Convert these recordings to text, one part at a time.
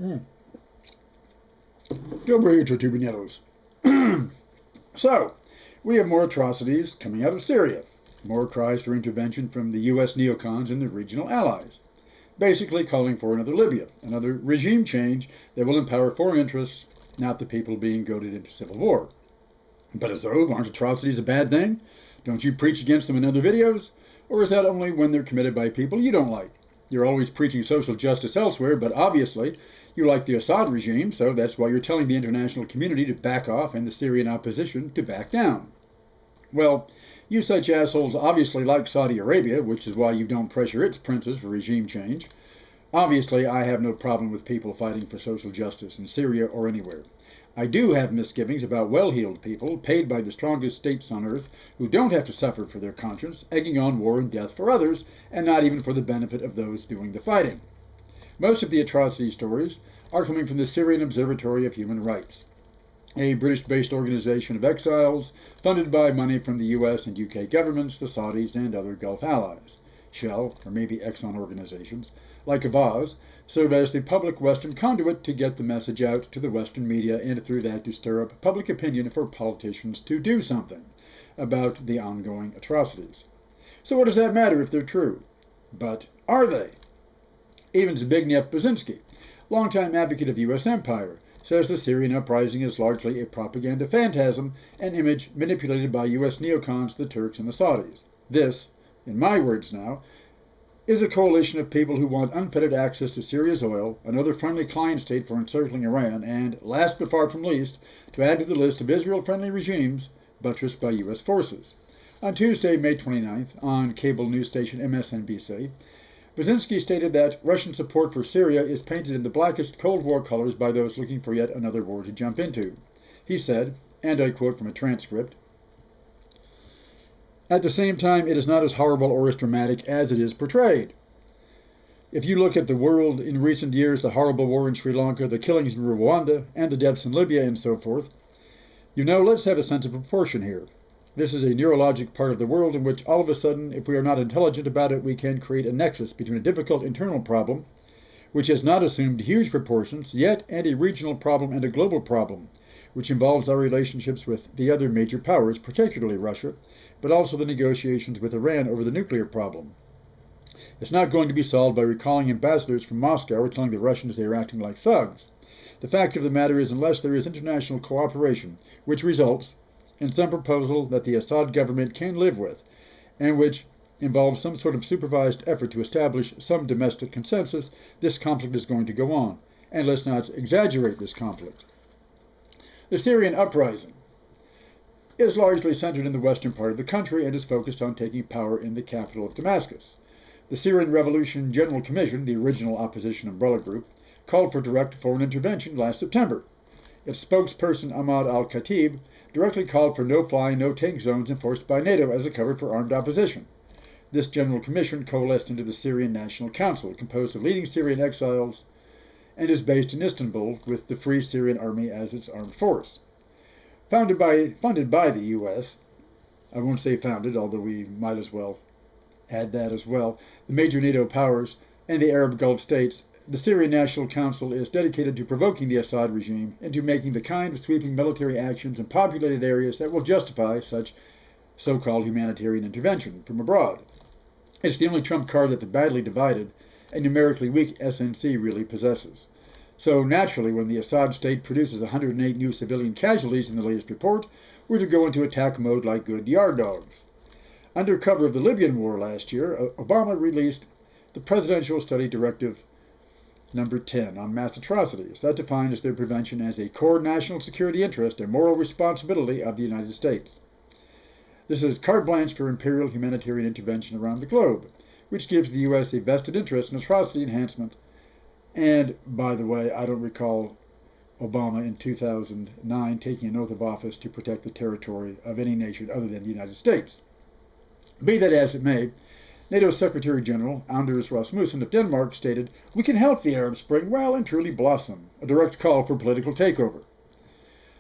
Mm. Доброе утро, Tubineros. So, we have more atrocities coming out of Syria, more cries for intervention from the U.S. neocons and their regional allies, basically calling for another Libya, another regime change that will empower foreign interests, not the people being goaded into civil war. But as though, aren't atrocities a bad thing? Don't you preach against them in other videos? Or is that only when they're committed by people you don't like? You're always preaching social justice elsewhere, but obviously you like the Assad regime, so that's why you're telling the international community to back off and the Syrian opposition to back down. Well, you such assholes obviously like Saudi Arabia, which is why you don't pressure its princes for regime change. Obviously, I have no problem with people fighting for social justice in Syria or anywhere. I do have misgivings about well-heeled people, paid by the strongest states on earth, who don't have to suffer for their conscience, egging on war and death for others, and not even for the benefit of those doing the fighting. Most of the atrocity stories are coming from the Syrian Observatory of Human Rights, a British-based organization of exiles funded by money from the US and UK governments, the Saudis, and other Gulf allies. Shell, or maybe Exxon organizations, like Avaz, serve as the public Western conduit to get the message out to the Western media and through that to stir up public opinion for politicians to do something about the ongoing atrocities. So what does that matter if they're true? But are they? Even Zbigniew Brzezinski, longtime advocate of U.S. empire, says the Syrian uprising is largely a propaganda phantasm, an image manipulated by U.S. neocons, the Turks, and the Saudis. This, in my words now, is a coalition of people who want unfettered access to Syria's oil, another friendly client state for encircling Iran, and, last but far from least, to add to the list of Israel-friendly regimes buttressed by U.S. forces. On Tuesday, May 29th, on cable news station MSNBC, Brzezinski stated that Russian support for Syria is painted in the blackest Cold War colors by those looking for yet another war to jump into. He said, and I quote from a transcript, "At the same time, it is not as horrible or as dramatic as it is portrayed. If you look at the world in recent years, the horrible war in Sri Lanka, the killings in Rwanda, and the deaths in Libya and so forth, let's have a sense of proportion here. This is a neurologic part of the world in which all of a sudden, if we are not intelligent about it, we can create a nexus between a difficult internal problem, which has not assumed huge proportions yet, and a regional problem and a global problem, which involves our relationships with the other major powers, particularly Russia, but also the negotiations with Iran over the nuclear problem. It's not going to be solved by recalling ambassadors from Moscow or telling the Russians they are acting like thugs. The fact of the matter is, unless there is international cooperation, which results in some proposal that the Assad government can live with, and which involves some sort of supervised effort to establish some domestic consensus, this conflict is going to go on. And let's not exaggerate this conflict. The Syrian uprising is largely centered in the western part of the country and is focused on taking power in the capital of Damascus. The Syrian Revolution General Commission, the original opposition umbrella group, called for direct foreign intervention last September. Its spokesperson Ahmad al-Khatib directly called for no-fly, no-tank zones enforced by NATO as a cover for armed opposition. This General Commission coalesced into the Syrian National Council, composed of leading Syrian exiles, and is based in Istanbul with the Free Syrian Army as its armed force. Funded by the U.S., I won't say founded, although we might as well add that as well, the major NATO powers, and the Arab Gulf states, the Syrian National Council is dedicated to provoking the Assad regime into making the kind of sweeping military actions in populated areas that will justify such so-called humanitarian intervention from abroad. It's the only trump card that the badly divided and numerically weak SNC really possesses. So naturally, when the Assad state produces 108 new civilian casualties in the latest report, we're to go into attack mode like good yard dogs. Under cover of the Libyan war last year, Obama released the Presidential Study Directive Number 10 on mass atrocities. That defines their prevention as a core national security interest and moral responsibility of the United States. This is carte blanche for imperial humanitarian intervention around the globe, which gives the U.S. a vested interest in atrocity enhancement. And, by the way, I don't recall Obama in 2009 taking an oath of office to protect the territory of any nation other than the United States. Be that as it may, NATO Secretary General Anders Rasmussen of Denmark stated, "We can help the Arab Spring well and truly blossom," a direct call for political takeover.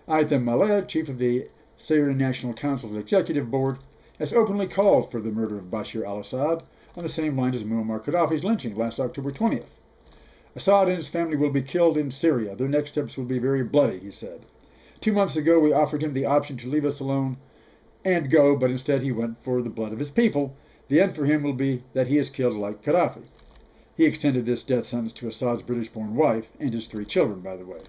Aytem Maleh, chief of the Syrian National Council's executive board, has openly called for the murder of Bashar al-Assad on the same line as Muammar Gaddafi's lynching last October 20th. Assad and his family will be killed in Syria. Their next steps will be very bloody, he said. 2 months ago, we offered him the option to leave us alone and go, but instead he went for the blood of his people. The end for him will be that he is killed like Gaddafi. He extended this death sentence to Assad's British-born wife and his 3 children, by the way.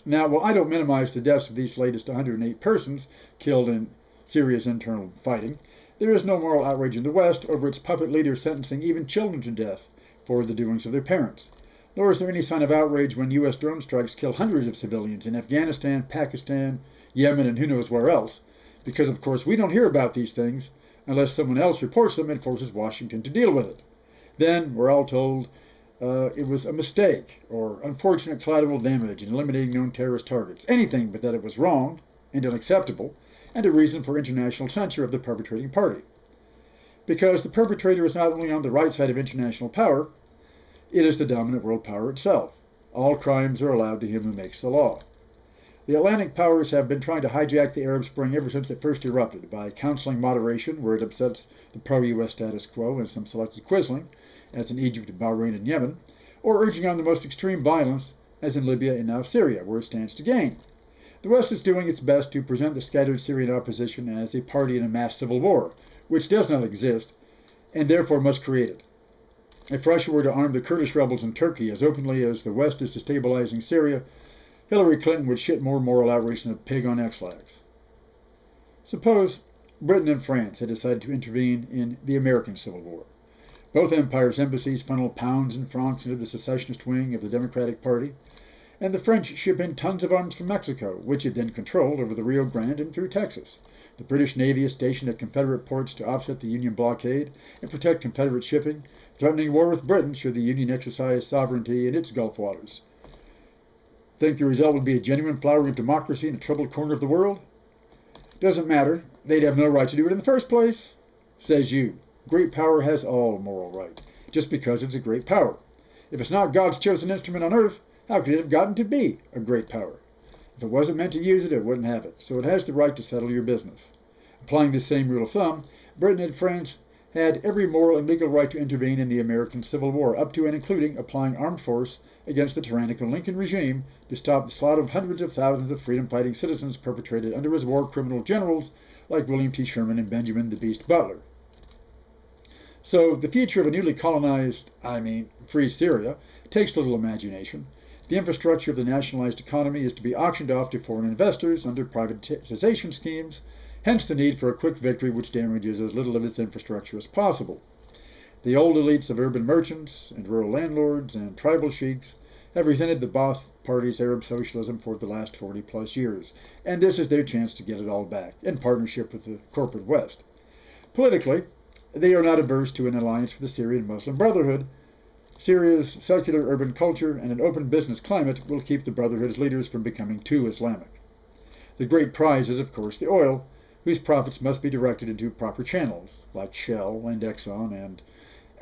Now, while I don't minimize the deaths of these latest 108 persons killed in Syria's internal fighting, there is no moral outrage in the West over its puppet leader sentencing even children to death for the doings of their parents. Nor is there any sign of outrage when U.S. drone strikes kill hundreds of civilians in Afghanistan, Pakistan, Yemen, and who knows where else, because, of course, we don't hear about these things unless someone else reports them and forces Washington to deal with it. Then we're all told it was a mistake or unfortunate collateral damage in eliminating known terrorist targets, anything but that it was wrong and unacceptable, and a reason for international censure of the perpetrating party. Because the perpetrator is not only on the right side of international power, it is the dominant world power itself. All crimes are allowed to him who makes the law. The Atlantic powers have been trying to hijack the Arab Spring ever since it first erupted by counseling moderation where it upsets the pro-U.S. status quo and some selected quisling, as in Egypt, Bahrain, and Yemen, or urging on the most extreme violence, as in Libya and now Syria, where it stands to gain. The West is doing its best to present the scattered Syrian opposition as a party in a mass civil war, which does not exist, and therefore must create it. If Russia were to arm the Kurdish rebels in Turkey as openly as the West is destabilizing Syria, Hillary Clinton would shit more moral outrage than a pig on X-Lax. Suppose Britain and France had decided to intervene in the American Civil War. Both empires' embassies funnel pounds and francs into the secessionist wing of the Democratic Party, and the French ship in tons of arms from Mexico, which it then controlled over the Rio Grande and through Texas. The British Navy is stationed at Confederate ports to offset the Union blockade and protect Confederate shipping, threatening war with Britain should the Union exercise sovereignty in its Gulf waters. Think the result would be a genuine flowering of democracy in a troubled corner of the world? Doesn't matter. They'd have no right to do it in the first place. Says you. Great power has all moral right, just because it's a great power. If it's not God's chosen instrument on earth, how could it have gotten to be a great power? If it wasn't meant to use it, it wouldn't have it. So it has the right to settle your business. Applying this same rule of thumb, Britain and France had every moral and legal right to intervene in the American Civil War, up to and including applying armed force against the tyrannical Lincoln regime to stop the slaughter of hundreds of thousands of freedom-fighting citizens perpetrated under his war criminal generals like William T. Sherman and Benjamin the Beast Butler. So the future of a newly colonized, free Syria, takes little imagination. The infrastructure of the nationalized economy is to be auctioned off to foreign investors under privatization schemes, hence the need for a quick victory which damages as little of its infrastructure as possible. The old elites of urban merchants and rural landlords and tribal sheiks have resented the Ba'ath Party's Arab socialism for the last 40-plus years, and this is their chance to get it all back, in partnership with the corporate West. Politically, they are not averse to an alliance with the Syrian Muslim Brotherhood. Syria's secular urban culture and an open business climate will keep the Brotherhood's leaders from becoming too Islamic. The great prize is, of course, the oil, whose profits must be directed into proper channels, like Shell and Exxon and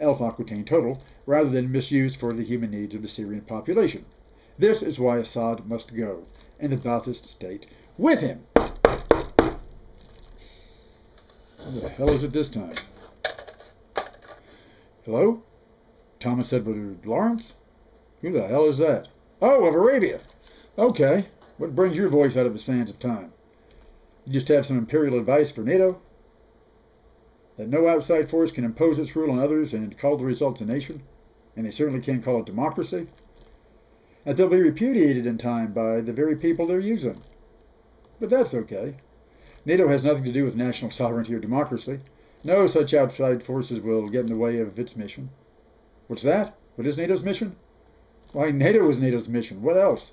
Alpha-Aquitaine Total, rather than misused for the human needs of the Syrian population. This is why Assad must go, and the Ba'athist state with him. What the hell is it this time? Hello? Thomas Edward Lawrence? Who the hell is that? Oh, of Arabia. Okay. What brings your voice out of the sands of time? You just have some imperial advice for NATO? That no outside force can impose its rule on others and call the results a nation? And they certainly can't call it democracy? That they'll be repudiated in time by the very people they're using. But that's okay. NATO has nothing to do with national sovereignty or democracy. No such outside forces will get in the way of its mission. What's that? What is NATO's mission? Why, NATO is NATO's mission. What else?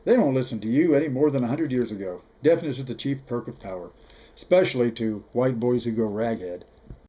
They won't listen to you any more than 100 years ago. Deafness is the chief perk of power, especially to white boys who go raghead.